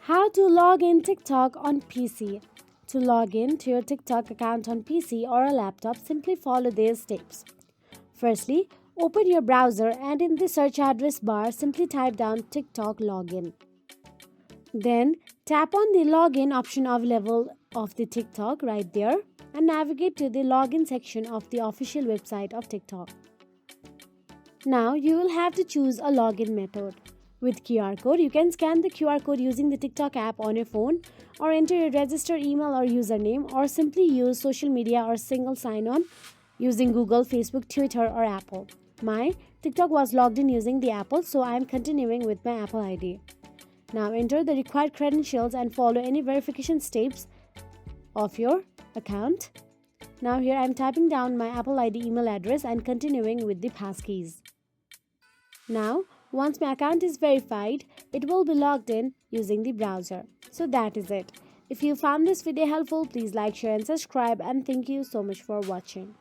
How to log in TikTok on PC. To log in to your TikTok account on PC or a laptop, simply follow these steps. Firstly, open your browser and in the search address bar, simply type down TikTok login. Then tap on the login option available of the TikTok right there and navigate to the login section of the official website of TikTok. Now you will have to choose a login method. With QR code, you can scan the QR code using the TikTok app on your phone or enter your registered email or username or simply use social media or single sign on using Google, Facebook, Twitter or Apple. My TikTok was logged in using the Apple, so I am continuing with my Apple ID. Now enter the required credentials and follow any verification steps of your account. Now here I am typing down my Apple ID email address and continuing with the passkeys. Now, once my account is verified, it will be logged in using the browser. So that is it. If you found this video helpful, please like, share and subscribe, and thank you so much for watching.